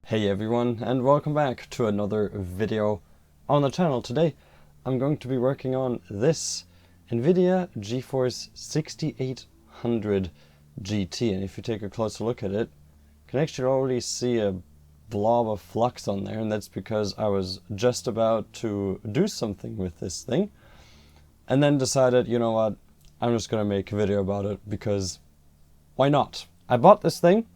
Hey everyone, and welcome back to another video on the channel. Today I'm going to be working on this nVidia GeForce 6800 GT, and if you take a closer look at it, you can actually already see a blob of flux on there, and that's because I was just about to do something with this thing and then decided, you know what, I'm just gonna make a video about it because why not? I bought this thing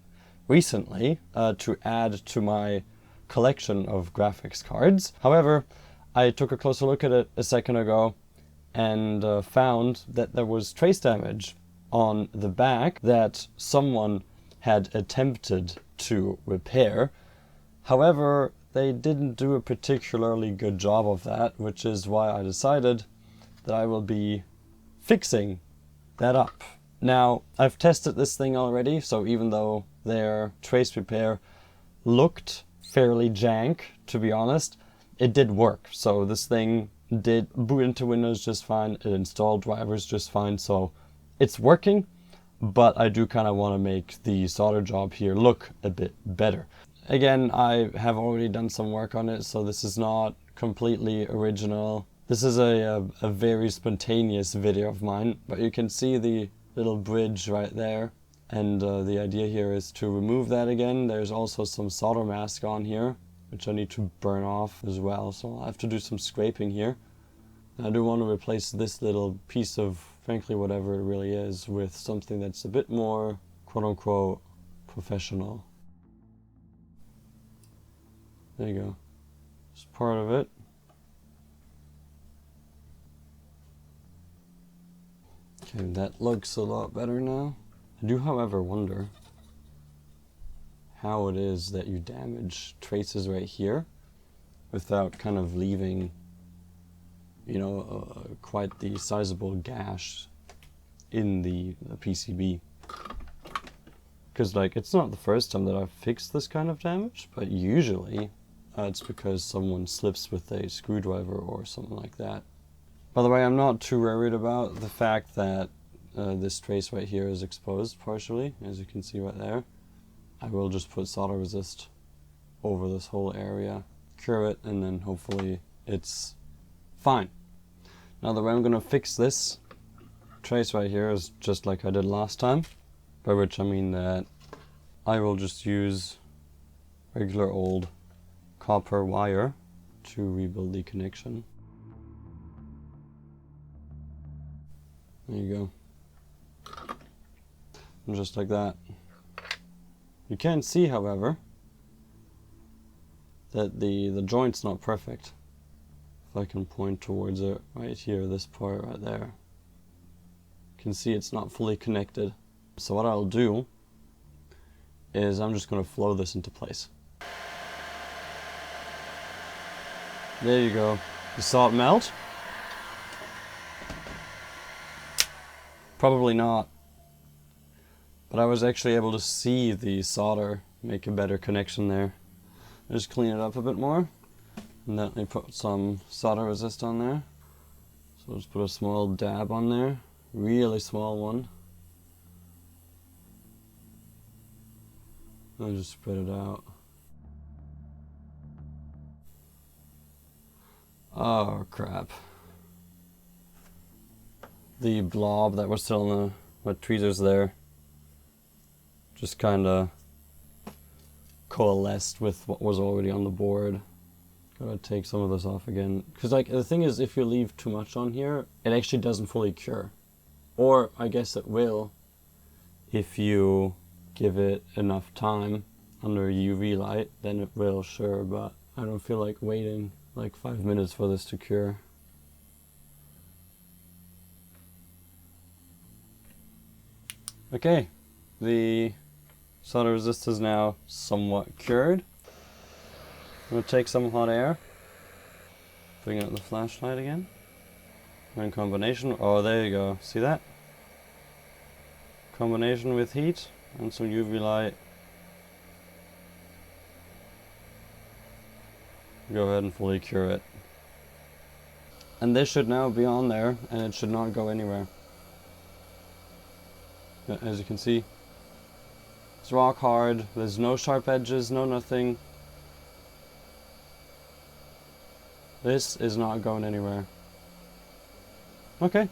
recently to add to my collection of graphics cards. However, I took a closer look at it a second ago and found that there was trace damage on the back that someone had attempted to repair. However, they didn't do a particularly good job of that, which is why I decided that I will be fixing that up. Now, I've tested this thing already, so even though their trace repair looked fairly jank, to be honest, it did work. So this thing did boot into Windows just fine, it installed drivers just fine, so it's working, but I do kind of want to make the solder job here look a bit better. Again, I have already done some work on it, so this is not completely original. This is a very spontaneous video of mine, but you can see the little bridge right there, and the idea here is to remove that again. There's also some solder mask on here which I need to burn off as well, so I'll have to do some scraping here. I do want to replace this little piece of, frankly, whatever it really is, with something that's a bit more quote-unquote professional. There you go. It's part of it. Okay, that looks a lot better now. I do, however, wonder how it is that you damage traces right here without kind of leaving, you know, quite the sizable gash in the PCB. Because, like, it's not the first time that I've fixed this kind of damage, but usually it's because someone slips with a screwdriver or something like that. By the way, I'm not too worried about the fact that this trace right here is exposed partially, as you can see right there. I will just put solder resist over this whole area, cure it, and then hopefully it's fine. Now the way I'm going to fix this trace right here is just like I did last time, by which I mean that I will just use regular old copper wire to rebuild the connection. There you go. And just like that. You can see, however, that the joint's not perfect. If I can point towards it right here, this part right there, you can see it's not fully connected. So what I'll do is I'm just going to flow this into place. There you go. You saw it melt? Probably not. But I was actually able to see the solder make a better connection there. I just clean it up a bit more, and then I put some solder resist on there. So I'll just put a small dab on there, really small one. I'll just spread it out. Oh crap. The blob that was still in the tweezers there just kind of coalesced with what was already on the board. Gotta take some of this off again, because like the thing is, if you leave too much on here, it actually doesn't fully cure. Or I guess it will if you give it enough time under UV light, then it will, sure, but I don't feel like waiting like 5 minutes for this to cure. Okay, the solder resist is now somewhat cured. I'm going to take some hot air, bring out the flashlight again, and in combination, oh there you go, see that? Combination with heat and some UV light. Go ahead and fully cure it. And this should now be on there, and it should not go anywhere. As you can see, it's rock hard, there's no sharp edges, no nothing. This is not going anywhere. Okay.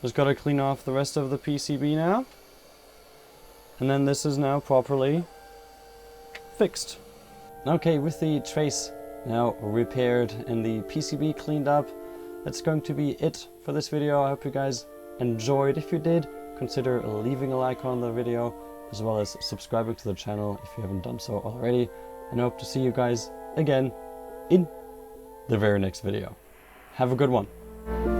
Just gotta clean off the rest of the PCB now. And then this is now properly fixed. Okay, with the trace now repaired and the PCB cleaned up, that's going to be it for this video. I hope you guys enjoyed. If you did, consider leaving a like on the video, as well as subscribing to the channel if you haven't done so already. And I hope to see you guys again in the very next video. Have a good one.